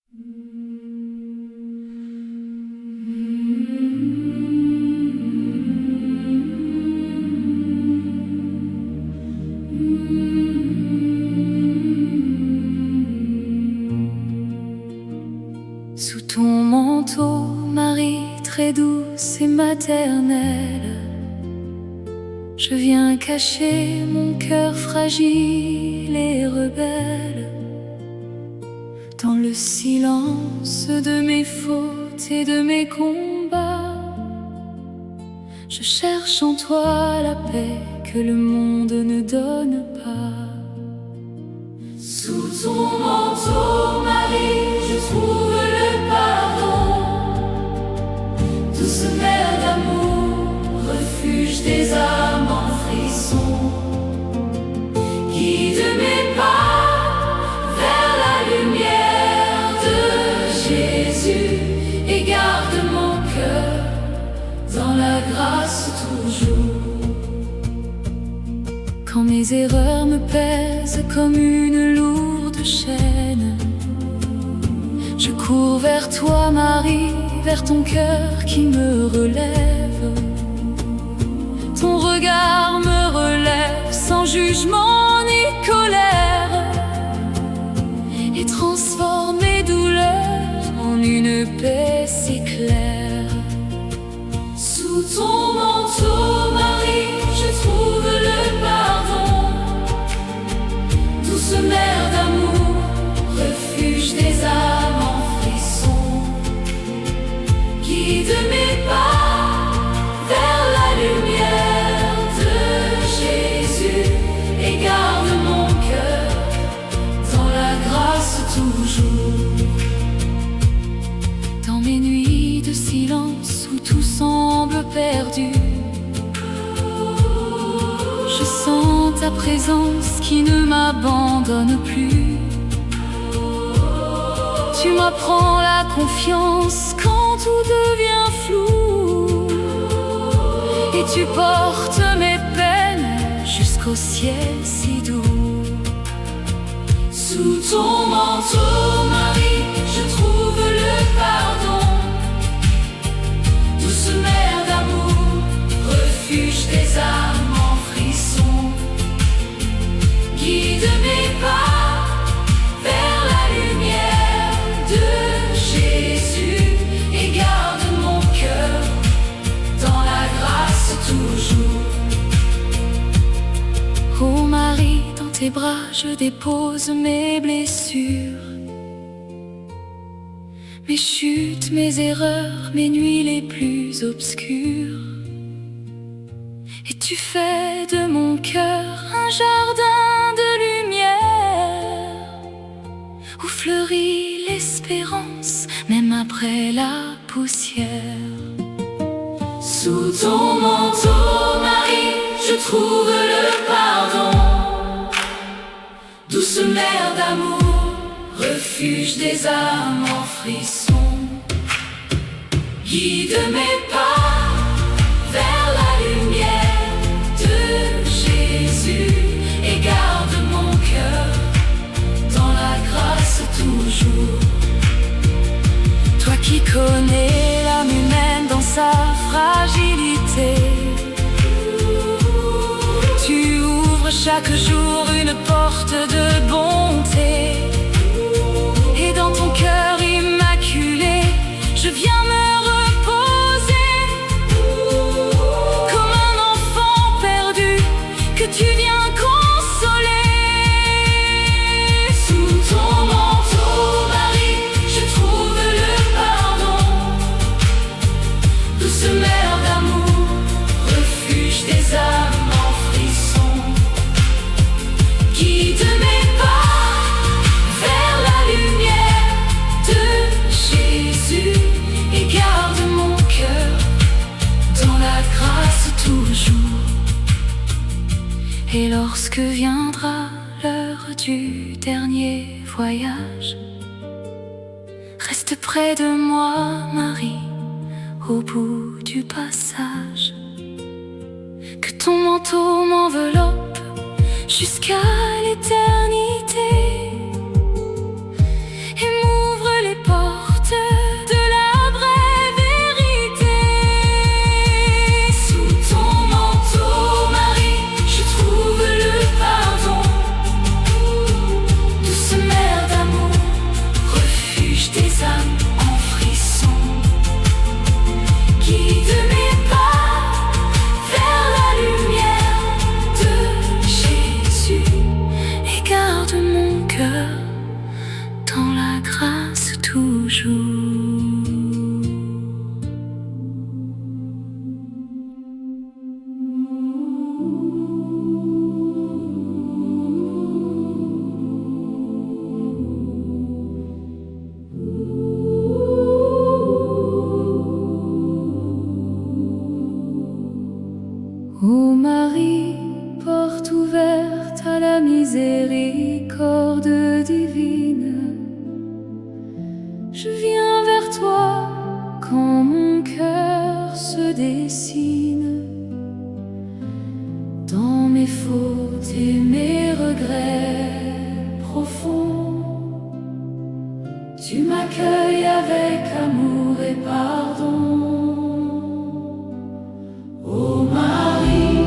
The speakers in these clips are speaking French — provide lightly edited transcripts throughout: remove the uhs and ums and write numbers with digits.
Sous ton manteau, Marie, très douce et maternelle, je viens cacher mon cœur fragile et rebelle. Dans le silence de mes fautes et de mes combats, je cherche en toi la paix que le monde ne donne pas. Sous ton manteau, Marie, je trouve le pardon. Douce mère d'amour, refuge des âmes en frisson, guide mes pas vers la lumière de Jésus et garde mon cœur dans la grâce toujours. Quand mes erreurs me pèsent comme une lourde chaîne, je cours vers toi, Marie, vers ton cœur qui me relève. Ton regard me relève sans jugement ni colère et transforme mes douleurs en une paix si claire. Sous ton manteau, Marie, je trouve le pardon. Douce mère d'amour, refuge des âmes en frisson, guide mes pas vers la lumière de Jésus et garde mon cœur dans la grâce toujours. Dans mes nuits de silence où tout semble perdu, je sens ta présence qui ne m'abandonne plus. Tu m'apprends la confiance quand tout devient flou, et tu portes mes peines jusqu'au ciel si doux. Sous ton manteau, Marie, je trouve le pardon. Douce mère d'amour, refuge des âmes en frisson, guide mes pas vers la lumière de Jésus et garde mon cœur dans la grâce toujours. Oh Marie, dans tes bras je dépose mes blessures, mes chutes, mes erreurs, mes nuits les plus obscures. Et tu fais de mon cœur un jardin de lumière où fleurit l'espérance même après la poussière. Sous ton manteau, Marie, je trouve le pardon. Douce mère d'amour, refuge des âmes en frisson, guide mes pas vers la lumière de Jésus et garde mon cœur dans la grâce toujours. Toi qui connais l'âme humaine dans sa fragilité, tu ouvres chaque jour une porte de bonté, et dans ton cœur immaculé, je viens me reposer comme un enfant perdu que tu viens consoler. Sous ton manteau, Marie, je trouve le pardon. Douce mère d'amour, refuge des âmes en frisson, guide mes pas vers la lumière de Jésus et garde mon cœur dans la grâce toujours. Et lorsque viendra l'heure du dernier voyage, reste près de moi, Marie, au bout du passage. Que ton manteau m'enveloppe jusqu'à l'éternité et m'ouvre les toujours. Ô Marie, porte ouverte à la miséricorde divine, je viens vers toi quand mon cœur se dessine. Dans mes fautes et mes regrets profonds, tu m'accueilles avec amour et pardon. Ô Marie,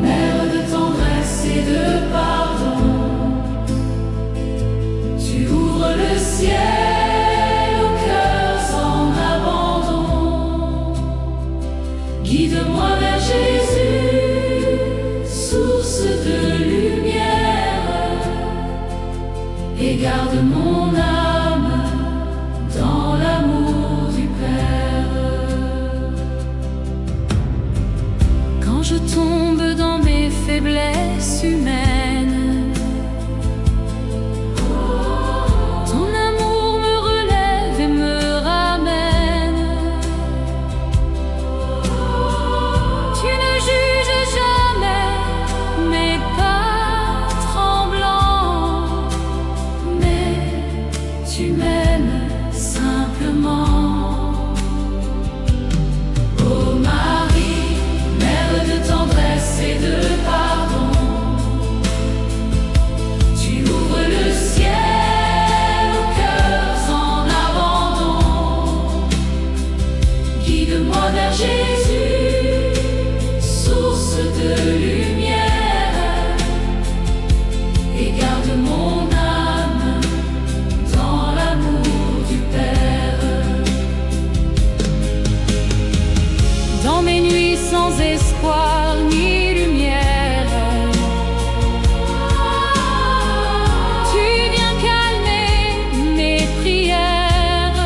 mère de tendresse et de pardon, tu ouvres le ciel aux cœurs en abandon. Guide-moi vers Jésus, source de lumière, et garde mon âme dans l'amour du Père. Quand je tombe dans mes faiblesses humaines, ton amour me relève et me ramène. Tu ne juges jamais mes pas tremblants, mais tu m'aimes simplement. Ô Marie, mère de tendresse et de pardon, tu ouvres le ciel aux cœurs en abandon. Guide-moi vers Jésus, source de lumière, et garde mon âme dans l'amour du Père. Dans mes nuits sans espoir ni lumière, tu viens calmer mes prières.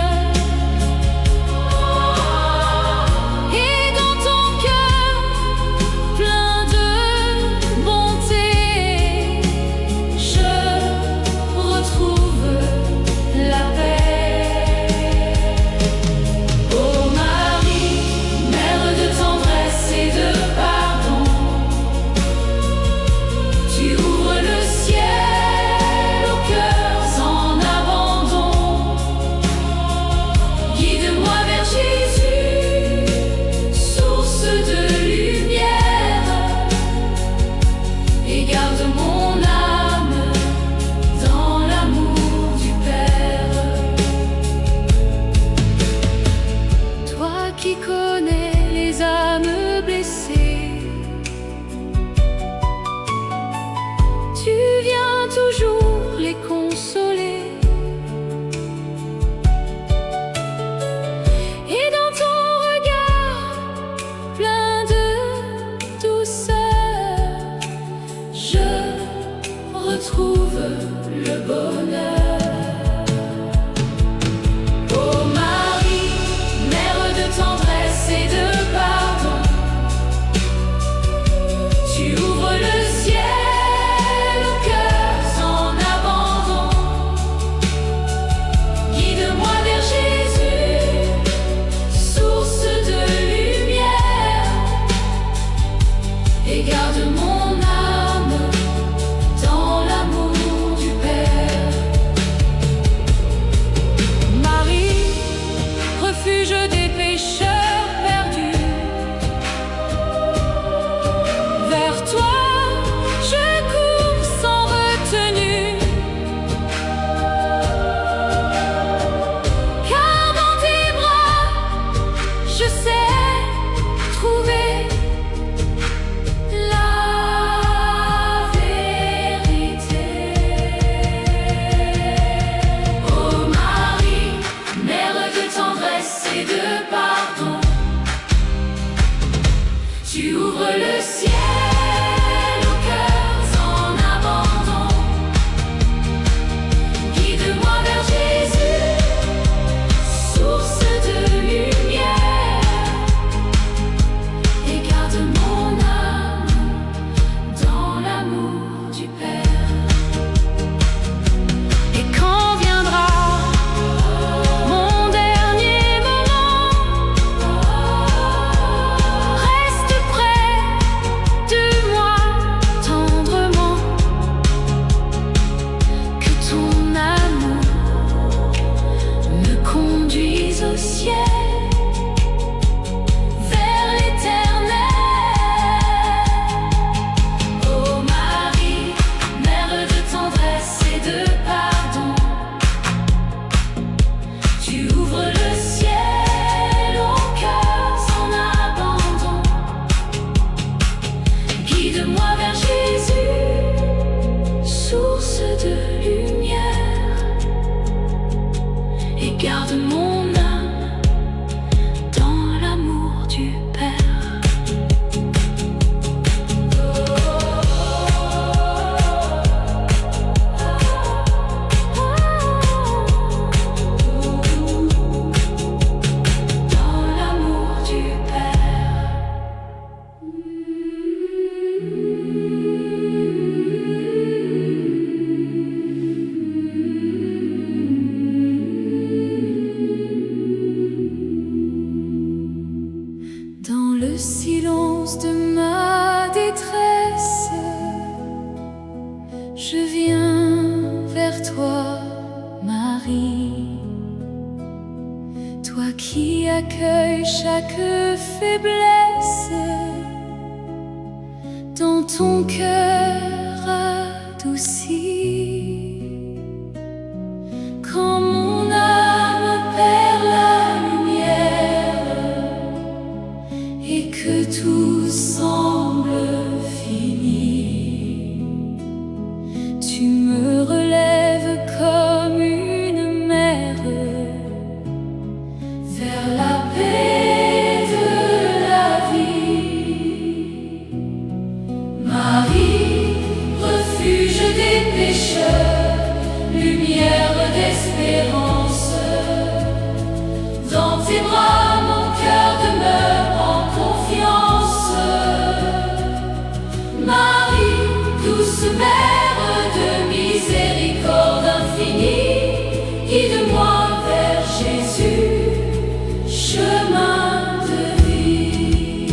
Et dans ton cœur plein de bonté, je retrouve la paix. Ô Marie, mère de tendresse et de pardon, suis au ciel, vers l'éternel. Ô Marie, mère de tendresse et de pardon, tu ouvres le ciel aux cœurs en abandon. Guide-moi vers Jésus, source de lumière, et garde mon âme dans l'amour du Père. Dans l'amour du Père. Dans le silence de ma détresse, je viens vers toi, Marie. Toi qui accueilles chaque faiblesse dans ton cœur adouci. Quand mon âme perd la lumière et que tout semble fini, tu me relèves comme une mère vers la paix de la vie. Marie, refuge des pécheurs, lumière d'espérance, dans tes bras mon cœur demeure en confiance. Marie, douce mère de miséricorde infinie, guide-moi vers Jésus, chemin de vie.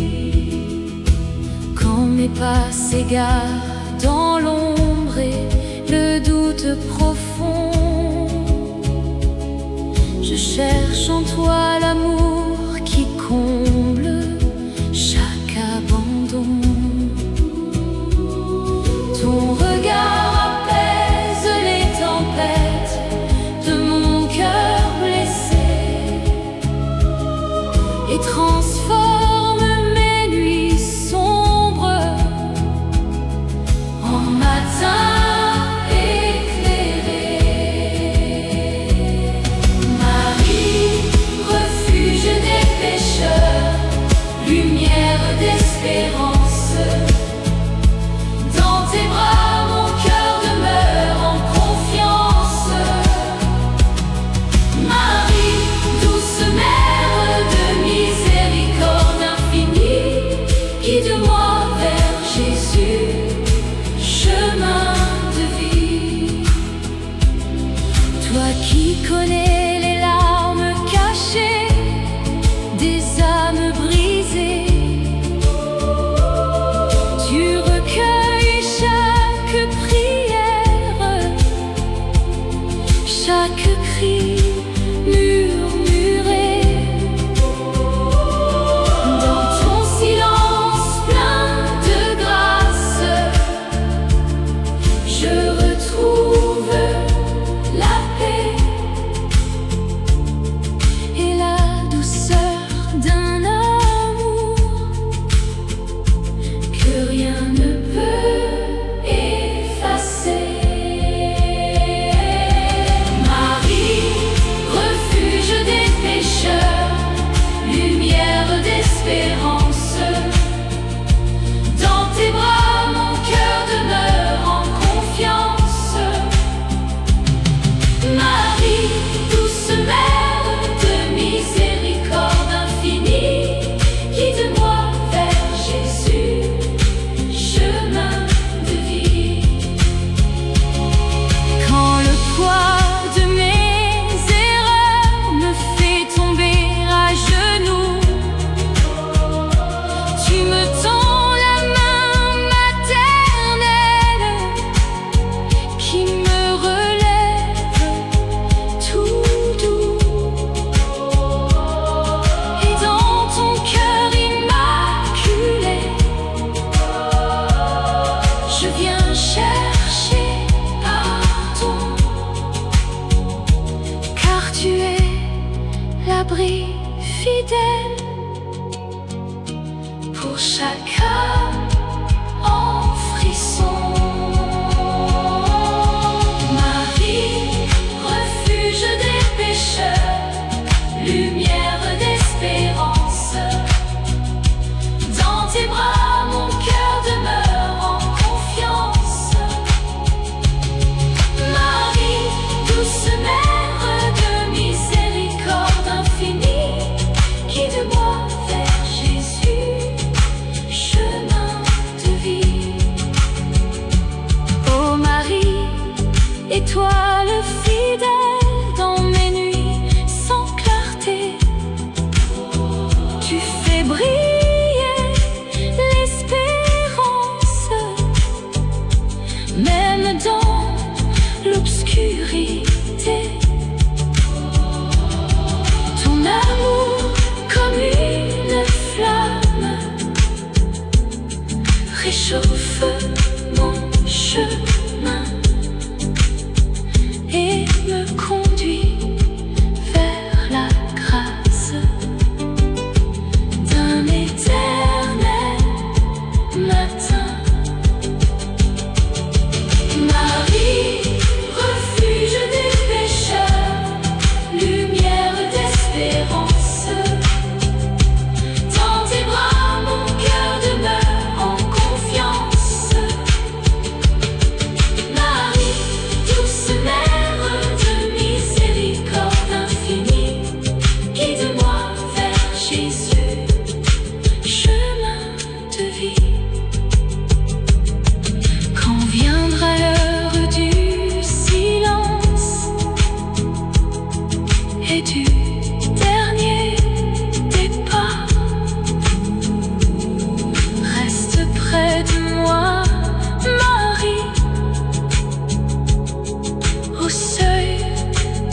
Quand mes pas s'égarent dans l'ombre et le doute profond, je cherche en toi l'amour qui comble chaque abandon. Ton regard apaise les tempêtes de mon cœur blessé et transforme mes nuits sombres en matin éclairé. Marie, refuge des pécheurs, lumière d'espérance, dans tes bras mon cœur demeure en confiance. Marie, douce mère de miséricorde infinie, guide-moi vers Jésus, chemin de vie. Toi qui connais les larmes cachées des âmes brisées, tu recueilles chaque prière, chaque cri murmuré. Dans ton silence plein de grâce, je retrouve la paix et la douceur d'un amour que rien ne peut effacer. Marie, refuge des pécheurs, lumière d'espérance, dans tes bras mon cœur demeure en confiance. Marie, douce mère de miséricorde infinie, guide-moi vers Jésus, chemin de vie. Quand le poids de mes erreurs me fait tomber à genoux, l'abri fidèle pour chaque âme en frisson. Marie, refuge des pécheurs, lumière d'espérance, dans tes bras mon cœur demeure en confiance. Marie, douce mère de miséricorde infinie, guide-moi vers Jésus, chemin de vie. Ô Marie, étoile fidèle dans mes nuits sans clarté, tu fais briller l'espérance, même dans l'obscurité. Ton amour comme une flamme réchauffe mon chemin et me conduit vers la grâce d'un éternel matin. Marie, refuge des pécheurs, lumière d'espérance, dans tes bras mon cœur demeure en confiance. Marie, douce mère de miséricorde infinie, guide-moi vers Jésus, chemin de vie. Quand viendra l'heure du silence et du dernier départ, reste près de moi, Marie, au seuil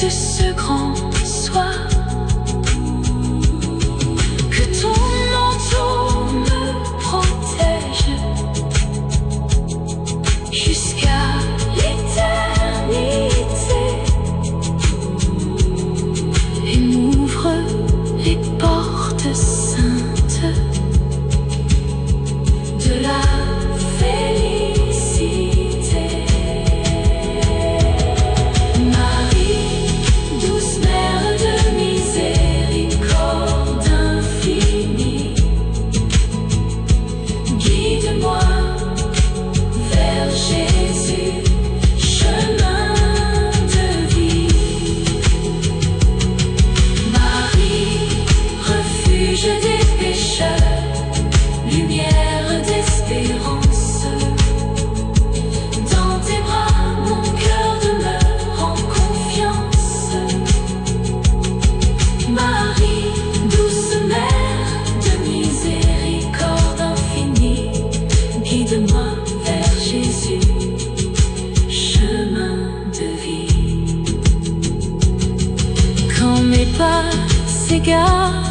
de ce grand soir. Que ton manteau me protège jusqu'à l'éternité et m'ouvre les portes saintes de la félicité. Marie, douce mère de miséricorde infinie, guide-moi vers Jésus, chemin de vie. Marie, refuge des pécheurs, lumière d'espérance, dans tes bras mon cœur demeure en confiance. Marie, douce mère de miséricorde infinie, guide-moi vers Jésus, chemin de vie. Quand mes pas s'égarent